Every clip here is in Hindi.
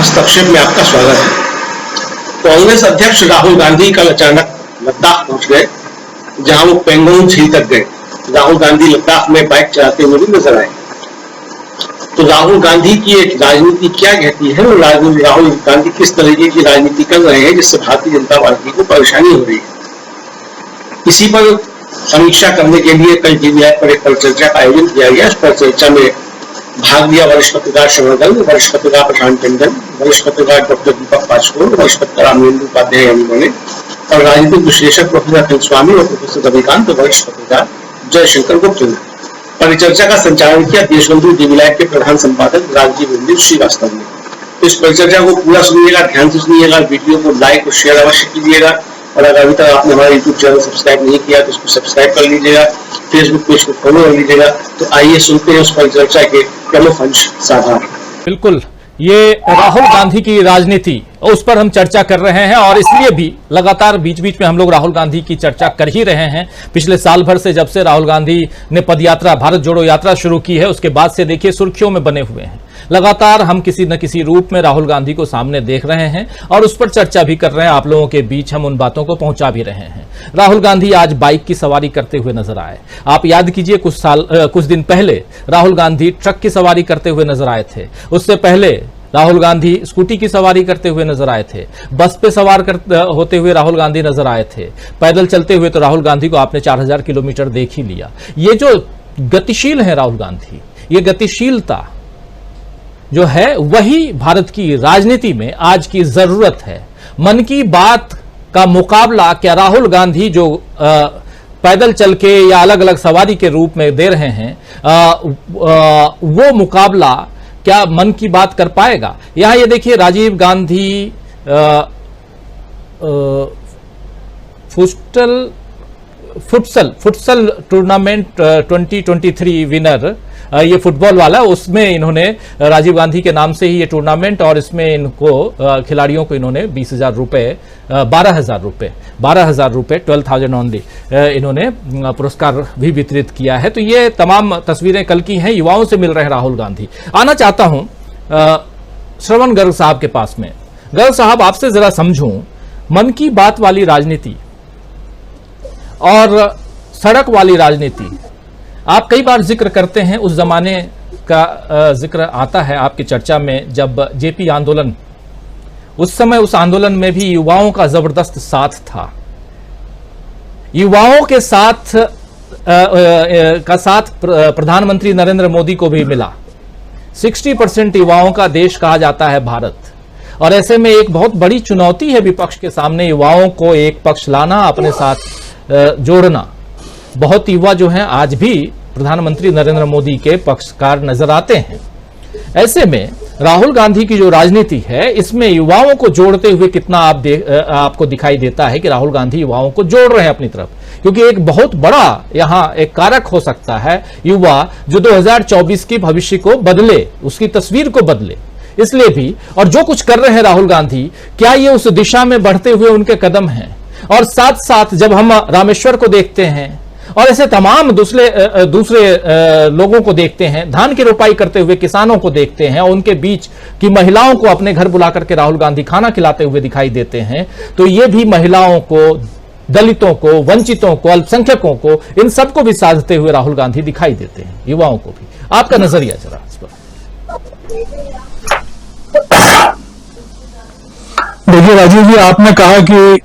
हस्तक्षेप में आपका स्वागत है। कांग्रेस अध्यक्ष राहुल गांधी कल अचानक लद्दाख पहुंच गए, जहां वो पेंगोंग झील तक गए। राहुल गांधी लद्दाख में बाइक चलाते हुए भी नजर आए। तो राहुल गांधी की एक राजनीति क्या कहती है और राहुल गांधी किस तरीके की राजनीति कर रहे हैं जिससे भारतीय जनता पार्टी को परेशानी हो रही है, इसी पर समीक्षा करने के लिए कल टीवी पर एक परिचर्चा का आयोजन किया गया। इस परिचर्चा में भाग लिया वरिष्ठ पत्रकार श्रवण, वरिष्ठ पत्रकार प्रशांत टंडन, वरिष्ठ पत्रकार डॉक्टर दीपक पाचकोन, वरिष्ठ पत्रकार अमरेंद्र उपाध्याय ने और राजनीतिक विश्लेषक प्रोफेसर अखिल स्वामी और प्रोफेसर रविकांत, वरिष्ठ पत्रकार जयशंकर गुप्त ने। परिचर्चा का संचालन किया देशबंधु टीवी लाइव के प्रधान संपादक राजीव श्रीवास्तव ने। इस परिचर्चा को पूरा सुनिएगा, ध्यान से सुनिएगा, वीडियो को लाइक और शेयर अवश्य कीजिएगा और अगर अभी तक आपने हमारा यूट्यूब चैनल सब्सक्राइब नहीं किया तो उसको सब्सक्राइब कर लीजिएगा, फेसबुक पेज को फॉलो कर लीजिएगा। तो आइए सुनते हैं उस परिचर्चा के प्रमुख अंश साझा। बिल्कुल, ये राहुल गांधी की राजनीति, उस पर हम चर्चा कर रहे हैं और इसलिए भी लगातार बीच बीच में हम लोग राहुल गांधी की चर्चा कर ही रहे हैं। पिछले साल भर से जब से राहुल गांधी ने पदयात्रा, भारत जोड़ो यात्रा शुरू की है, उसके बाद से देखिए सुर्खियों में बने हुए हैं। लगातार हम किसी न किसी रूप में राहुल गांधी को सामने देख रहे हैं और उस पर चर्चा भी कर रहे हैं। आप लोगों के बीच हम उन बातों को पहुंचा भी रहे हैं। राहुल गांधी आज बाइक की सवारी करते हुए नजर आए। आप याद कीजिए कुछ दिन पहले राहुल गांधी ट्रक की सवारी करते हुए नजर आए थे। उससे पहले राहुल गांधी स्कूटी की सवारी करते हुए नजर आए थे। बस पे सवार होते हुए राहुल गांधी नजर आए थे। पैदल चलते हुए तो राहुल गांधी को आपने 4000 किलोमीटर देख ही लिया। ये जो गतिशील है राहुल गांधी, ये गतिशीलता जो है वही भारत की राजनीति में आज की जरूरत है। मन की बात का मुकाबला क्या राहुल गांधी जो पैदल चल के या अलग अलग सवारी के रूप में दे रहे हैं, वो मुकाबला क्या मन की बात कर पाएगा? यहां ये देखिए Rajiv Gandhi futsal tournament 2023 winner, ये फुटबॉल वाला, उसमें इन्होंने राजीव गांधी के नाम से ही ये टूर्नामेंट, और इसमें इनको खिलाड़ियों को इन्होंने 20,000 रुपए, 12,000 रुपए 12,000 ओनली इन्होंने पुरस्कार भी वितरित किया है। तो ये तमाम तस्वीरें कल की हैं, युवाओं से मिल रहे हैं राहुल गांधी। आना चाहता हूं श्रवण गर्ग साहब के पास में। गर्ग साहब, आपसे जरा समझूं, मन की बात वाली राजनीति और सड़क वाली राजनीति, आप कई बार जिक्र करते हैं, उस जमाने का जिक्र आता है आपकी चर्चा में जब जेपी आंदोलन, उस समय उस आंदोलन में भी युवाओं का जबरदस्त साथ था। युवाओं के साथ का साथ प्रधानमंत्री नरेंद्र मोदी को भी मिला। 60% युवाओं का देश कहा जाता है भारत, और ऐसे में एक बहुत बड़ी चुनौती है विपक्ष के सामने, युवाओं को एक पक्ष लाना, अपने साथ जोड़ना। बहुत युवा जो हैं आज भी प्रधानमंत्री नरेंद्र मोदी के पक्षकार नजर आते हैं। ऐसे में राहुल गांधी की जो राजनीति है, इसमें युवाओं को जोड़ते हुए कितना आपको दिखाई देता है कि राहुल गांधी युवाओं को जोड़ रहे हैं अपनी तरफ? क्योंकि एक बहुत बड़ा यहां एक कारक हो सकता है युवा, जो 2024 की भविष्य को बदले, उसकी तस्वीर को बदले। इसलिए भी, और जो कुछ कर रहे हैं राहुल गांधी, क्या ये उस दिशा में बढ़ते हुए उनके कदम हैं? और साथ साथ जब हम रामेश्वर को देखते हैं और ऐसे तमाम दूसरे लोगों को देखते हैं, धान की रोपाई करते हुए किसानों को देखते हैं और उनके बीच की महिलाओं को अपने घर बुला करके राहुल गांधी खाना खिलाते हुए दिखाई देते हैं, तो ये भी महिलाओं को, दलितों को, वंचितों को, अल्पसंख्यकों को, इन सबको भी साधते हुए राहुल गांधी दिखाई देते हैं, युवाओं को भी। आपका नजरिया जरा इस पर। देखिए राजीव जी, आपने कहा कि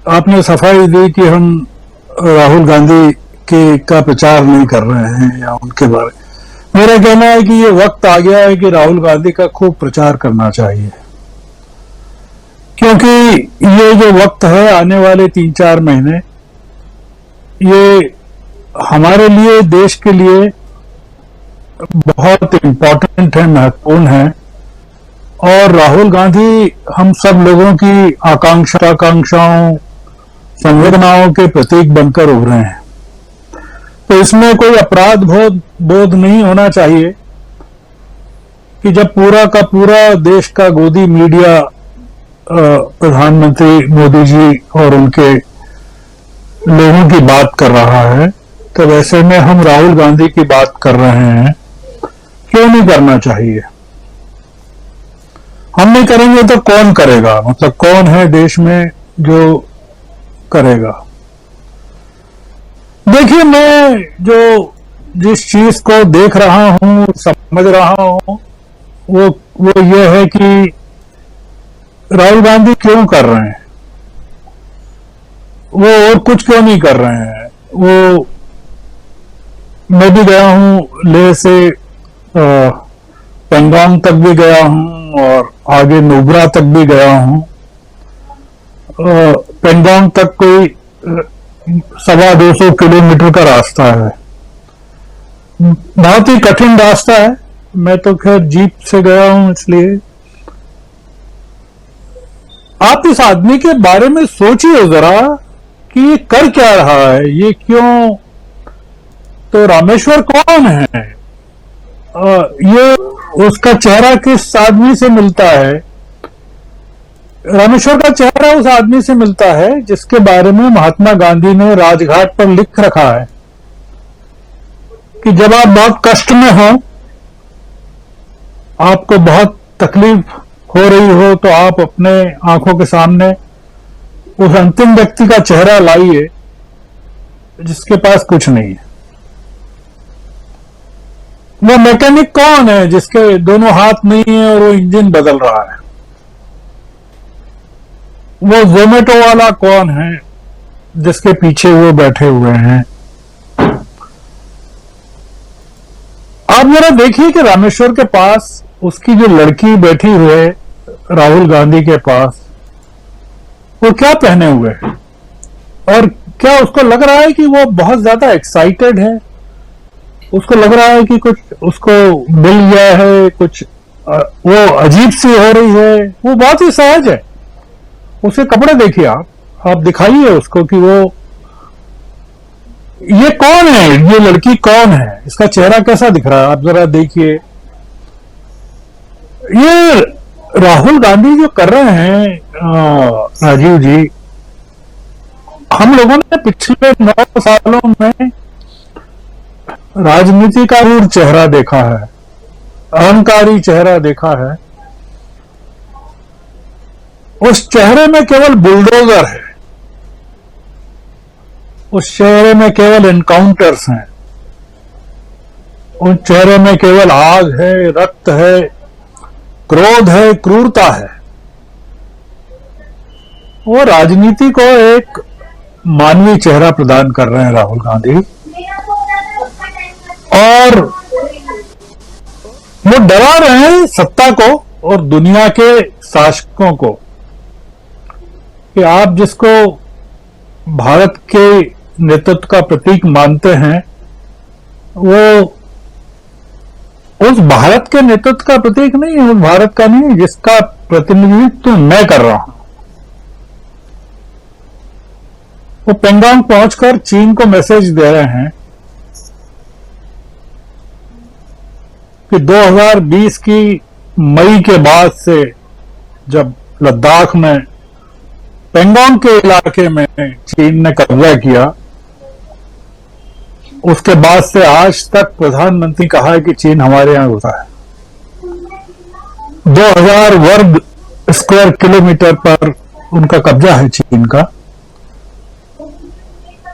आपने सफाई दी कि हम राहुल गांधी का प्रचार नहीं कर रहे हैं या उनके बारे। मेरा कहना है कि ये वक्त आ गया है कि राहुल गांधी का खूब प्रचार करना चाहिए, क्योंकि ये जो वक्त है, आने वाले 3-4 महीने, ये हमारे लिए, देश के लिए बहुत इम्पोर्टेंट है, महत्वपूर्ण है। और राहुल गांधी हम सब लोगों की आकांक्षाओं, संवेदनाओं के प्रतीक बनकर उभरे हैं। तो इसमें कोई अपराध बोध नहीं होना चाहिए कि जब पूरा का पूरा देश का गोदी मीडिया प्रधानमंत्री मोदी जी और उनके लोगों की बात कर रहा है, तो वैसे में हम राहुल गांधी की बात कर रहे हैं। क्यों नहीं करना चाहिए? हम नहीं करेंगे तो कौन करेगा? मतलब कौन है देश में जो करेगा? देखिए, मैं जो जिस चीज को देख रहा हूं, समझ रहा हूं, वो ये है कि राहुल गांधी क्यों कर रहे हैं, वो और कुछ क्यों नहीं कर रहे हैं। वो मैं भी गया हूं, लेह से पेंगोंग तक भी गया हूं और आगे नुब्रा तक भी गया हूं। पेंगोंग तक कोई 250 किलोमीटर का रास्ता है, बहुत ही कठिन रास्ता है। मैं तो खैर जीप से गया हूं। इसलिए आप इस आदमी के बारे में सोचिए जरा कि ये कर क्या रहा है, ये क्यों। तो रामेश्वर कौन है? ये उसका चेहरा किस आदमी से मिलता है? रामेश्वर का चेहरा उस आदमी से मिलता है जिसके बारे में महात्मा गांधी ने राजघाट पर लिख रखा है कि जब आप बहुत कष्ट में हो, आपको बहुत तकलीफ हो रही हो, तो आप अपने आंखों के सामने उस अंतिम व्यक्ति का चेहरा लाइए जिसके पास कुछ नहीं है। वो मैकेनिक कौन है जिसके दोनों हाथ नहीं है और वो इंजन बदल रहा है? वो जोमेटो वाला कौन है जिसके पीछे वो बैठे हुए हैं? आप जरा देखिए कि रामेश्वर के पास उसकी जो लड़की बैठी हुई है राहुल गांधी के पास, वो क्या पहने हुए है? और क्या उसको लग रहा है कि वो बहुत ज्यादा एक्साइटेड है? उसको लग रहा है कि कुछ उसको मिल गया है, कुछ वो अजीब सी हो रही है? वो बहुत ही सहज है। उसके कपड़े देखिए, आप दिखाइए उसको कि वो ये कौन है, ये लड़की कौन है, इसका चेहरा कैसा दिख रहा है, आप जरा देखिए। ये राहुल गांधी जो कर रहे हैं राजीव जी, हम लोगों ने पिछले 9 सालों में राजनीति का रूप चेहरा देखा है, अहंकारी चेहरा देखा है। उस चेहरे में केवल बुलडोजर है, उस चेहरे में केवल एनकाउंटर्स हैं, उस चेहरे में केवल आग है, रक्त है, क्रोध है, क्रूरता है। वो राजनीति को एक मानवीय चेहरा प्रदान कर रहे हैं राहुल गांधी, और वो डरा रहे हैं सत्ता को और दुनिया के शासकों को कि आप जिसको भारत के नेतृत्व का प्रतीक मानते हैं, वो उस भारत के नेतृत्व का प्रतीक नहीं है, उस भारत का नहीं, जिसका प्रतिनिधित्व मैं कर रहा हूं। वो पेंगोंग पहुंचकर चीन को मैसेज दे रहे हैं कि 2020 की मई के बाद से, जब लद्दाख में पेंगोंग के इलाके में चीन ने कब्जा किया, उसके बाद से आज तक प्रधानमंत्री कहा है कि चीन हमारे यहां घुसा है। 2000 वर्ग स्क्वायर किलोमीटर पर उनका कब्जा है चीन का,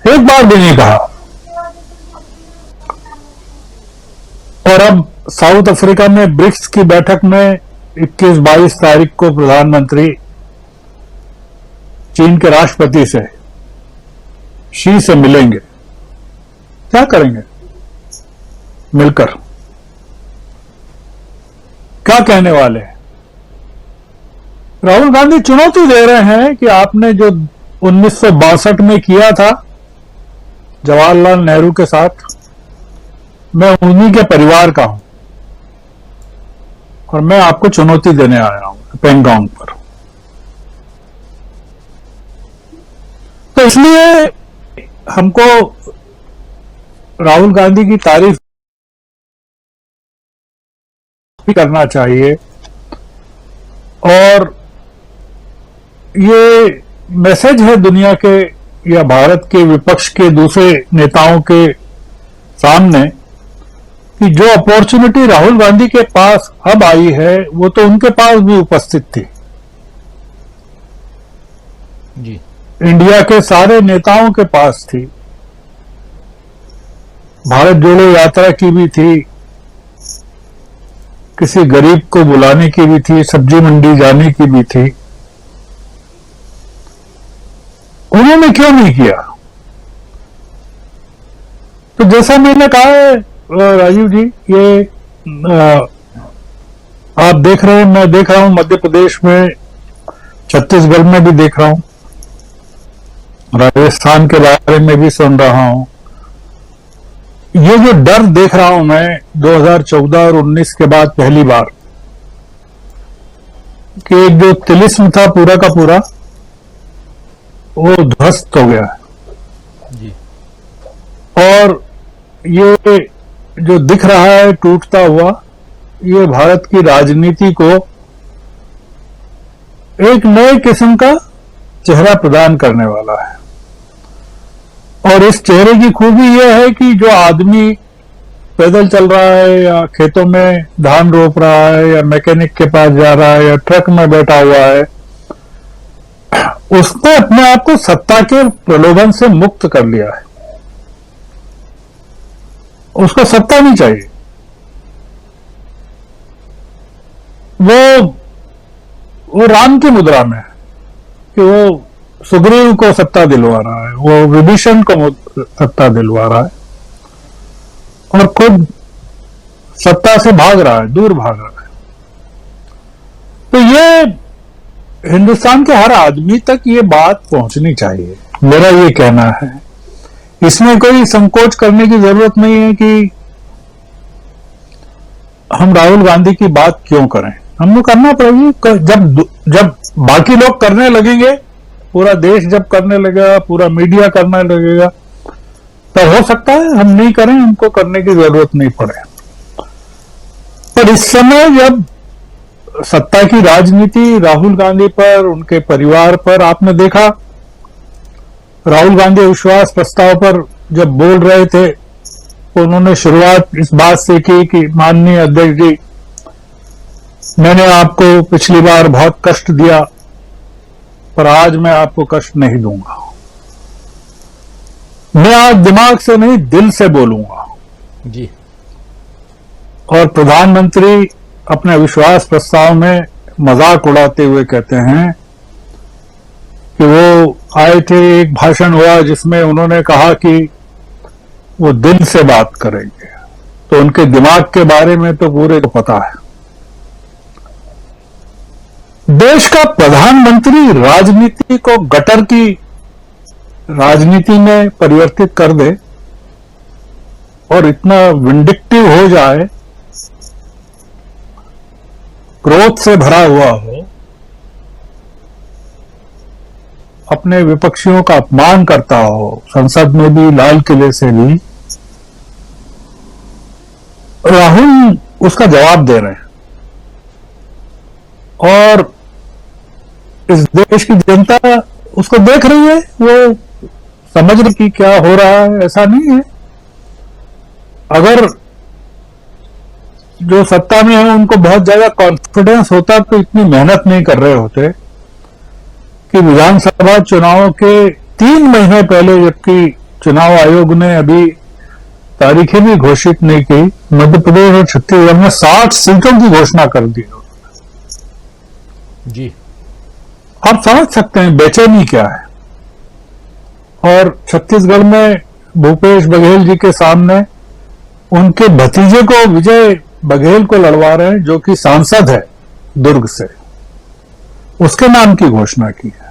एक बार भी नहीं कहा। और अब साउथ अफ्रीका में ब्रिक्स की बैठक में 21-22 तारीख को प्रधानमंत्री चीन के राष्ट्रपति से, शी से मिलेंगे। क्या करेंगे मिलकर? क्या कहने वाले हैं? राहुल गांधी चुनौती दे रहे हैं कि आपने जो 1962 में किया था जवाहरलाल नेहरू के साथ, मैं उन्हीं के परिवार का हूं और मैं आपको चुनौती देने आया हूं पेंगोंग पर। तो इसलिए हमको राहुल गांधी की तारीफ भी करना चाहिए, और ये मैसेज है दुनिया के या भारत के विपक्ष के दूसरे नेताओं के सामने कि जो अपॉर्चुनिटी राहुल गांधी के पास अब आई है वो तो उनके पास भी उपस्थित थी। जी। इंडिया के सारे नेताओं के पास थी। भारत जोड़ो यात्रा की भी थी, किसी गरीब को बुलाने की भी थी, सब्जी मंडी जाने की भी थी। उन्होंने क्यों नहीं किया? तो जैसा मैंने कहा है राजीव जी, ये आप देख रहे हैं, मैं देख रहा हूं मध्य प्रदेश में, छत्तीसगढ़ में भी देख रहा हूं, राजस्थान के बारे में भी सुन रहा हूं। ये जो डर देख रहा हूं मैं 2014 और 19 के बाद पहली बार, कि एक जो तिलिस्म था पूरा का पूरा वो ध्वस्त हो गया है। जी। और ये जो दिख रहा है टूटता हुआ, ये भारत की राजनीति को एक नए किस्म का चेहरा प्रदान करने वाला है। और इस चेहरे की खूबी यह है कि जो आदमी पैदल चल रहा है या खेतों में धान रोप रहा है या मैकेनिक के पास जा रहा है या ट्रक में बैठा हुआ है, उसने अपने आप को सत्ता के प्रलोभन से मुक्त कर लिया है। उसको सत्ता नहीं चाहिए। वो राम की मुद्रा में है कि वो सुग्रीव को सत्ता दिलवा रहा है, वो विभीषण को सत्ता दिलवा रहा है और खुद सत्ता से भाग रहा है, दूर भाग रहा है। तो ये हिंदुस्तान के हर आदमी तक ये बात पहुंचनी चाहिए, मेरा ये कहना है। इसमें कोई संकोच करने की जरूरत नहीं है कि हम राहुल गांधी की बात क्यों करें। हमको करना पड़ेगी। जब बाकी लोग करने लगेंगे, पूरा देश जब करने लगेगा, पूरा मीडिया करने लगेगा, तब हो सकता है हम नहीं करें, हमको करने की जरूरत नहीं पड़े। पर इस समय जब सत्ता की राजनीति राहुल गांधी पर, उनके परिवार पर, आपने देखा राहुल गांधी विश्वास प्रस्ताव पर जब बोल रहे थे तो उन्होंने शुरुआत इस बात से की कि माननीय अध्यक्ष जी, मैंने आपको पिछली बार बहुत कष्ट दिया, पर आज मैं आपको कष्ट नहीं दूंगा। मैं आज दिमाग से नहीं, दिल से बोलूंगा। जी। और प्रधानमंत्री अपने विश्वास प्रस्ताव में मजाक उड़ाते हुए कहते हैं कि वो आए थे, एक भाषण हुआ जिसमें उन्होंने कहा कि वो दिल से बात करेंगे। तो उनके दिमाग के बारे में तो पूरे को पता है। देश का प्रधानमंत्री राजनीति को गटर की राजनीति में परिवर्तित कर दे और इतना विंडिक्टिव हो जाए, क्रोध से भरा हुआ हो, अपने विपक्षियों का अपमान करता हो, संसद में भी, लाल किले से भी, राहुल उसका जवाब दे रहे हैं। और इस देश की जनता उसको देख रही है, वो समझ रही कि क्या हो रहा है। ऐसा नहीं है, अगर जो सत्ता में है उनको बहुत ज्यादा कॉन्फिडेंस होता तो इतनी मेहनत नहीं कर रहे होते कि विधानसभा चुनाव के 3 महीने पहले, जबकि चुनाव आयोग ने अभी तारीखें भी घोषित नहीं की, मध्य प्रदेश और छत्तीसगढ़ में 60 सीटों की घोषणा कर दी। जी। आप समझ सकते हैं बेचैनी क्या है। और छत्तीसगढ़ में भूपेश बघेल जी के सामने उनके भतीजे को, विजय बघेल को लड़वा रहे हैं, जो कि सांसद है दुर्ग से, उसके नाम की घोषणा की है।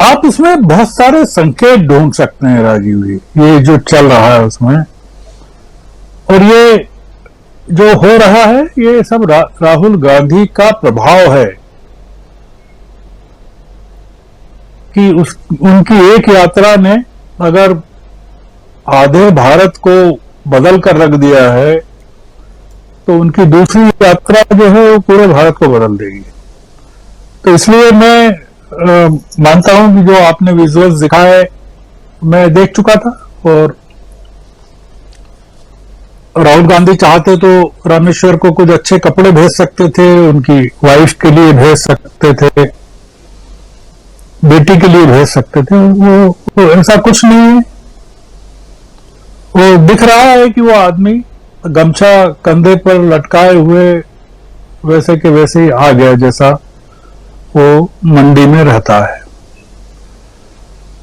आप इसमें बहुत सारे संकेत ढूंढ सकते हैं राजीव जी, ये जो चल रहा है उसमें। और ये जो हो रहा है ये सब राहुल गांधी का प्रभाव है कि उनकी एक यात्रा ने अगर आधे भारत को बदल कर रख दिया है, तो उनकी दूसरी यात्रा जो है वो पूरे भारत को बदल देगी। तो इसलिए मैं मानता हूं कि जो आपने विजुअल्स दिखाए मैं देख चुका था, और राहुल गांधी चाहते तो रामेश्वर को कुछ अच्छे कपड़े भेज सकते थे, उनकी वाइफ के लिए भेज सकते थे, बेटी के लिए भेज सकते थे। वो ऐसा कुछ नहीं है। वो दिख रहा है कि वो आदमी गमछा कंधे पर लटकाए हुए वैसे के वैसे ही आ गया जैसा वो मंडी में रहता है।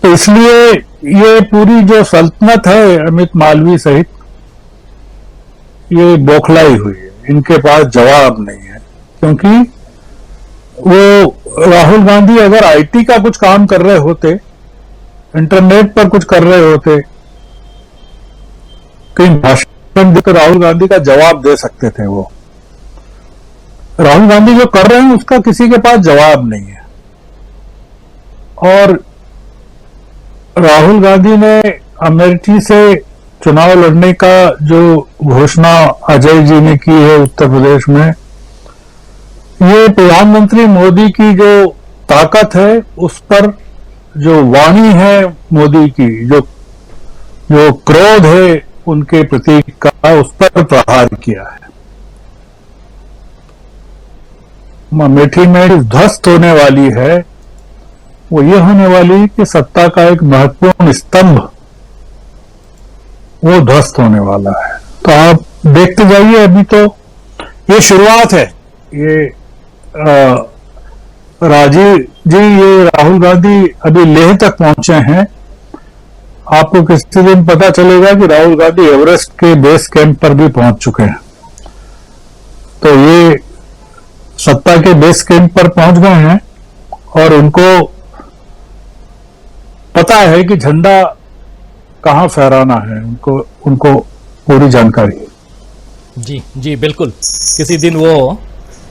तो इसलिए ये पूरी जो सल्तनत है अमित मालवीय सहित, ये बौखलाई हुई है। इनके पास जवाब नहीं है, क्योंकि वो राहुल गांधी अगर आईटी का कुछ काम कर रहे होते, इंटरनेट पर कुछ कर रहे होते, कहीं भाषण देकर राहुल गांधी का जवाब दे सकते थे। वो राहुल गांधी जो कर रहे हैं उसका किसी के पास जवाब नहीं है। और राहुल गांधी ने अमेठी से चुनाव लड़ने का जो घोषणा अजय जी ने की है उत्तर प्रदेश में, ये प्रधानमंत्री मोदी की जो ताकत है उस पर, जो वाणी है मोदी की, जो क्रोध है उनके प्रतीक का, उस पर प्रहार किया है। अमेठी में ध्वस्त होने वाली है वो ये होने वाली है कि सत्ता का एक महत्वपूर्ण स्तंभ वो ध्वस्त होने वाला है। तो आप देखते जाइए, अभी तो ये शुरुआत है। ये राजीव जी, ये राहुल गांधी अभी लेह तक पहुंचे हैं। आपको किसी दिन पता चलेगा कि राहुल गांधी एवरेस्ट के बेस कैंप पर भी पहुंच चुके हैं। तो ये सत्ता के बेस कैंप पर पहुंच गए हैं और उनको पता है कि झंडा कहां फहराना है। उनको पूरी जानकारी है। जी जी बिल्कुल। किसी दिन वो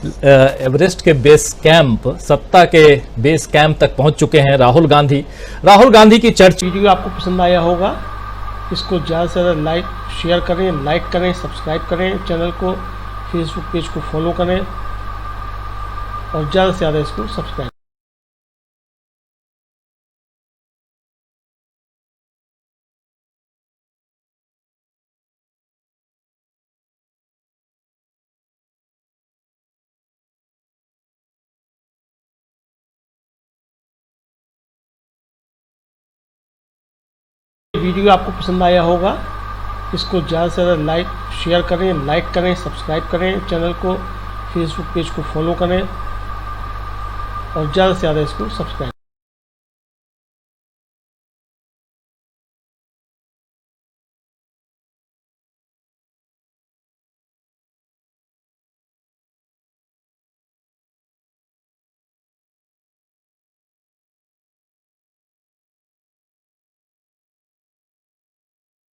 एवरेस्ट के बेस कैंप, सत्ता के बेस कैंप तक पहुंच चुके हैं राहुल गांधी की चर्चा। वीडियो आपको पसंद आया होगा, इसको ज़्यादा से ज़्यादा शेयर करें, लाइक करें, सब्सक्राइब करें, चैनल को, फेसबुक पेज को फॉलो करें और ज़्यादा से ज़्यादा इसको सब्सक्राइब। वीडियो आपको पसंद आया होगा, इसको ज़्यादा से ज़्यादा शेयर करें, लाइक करें, सब्सक्राइब करें, चैनल को, फेसबुक पेज को फॉलो करें और ज़्यादा से ज़्यादा इसको सब्सक्राइब।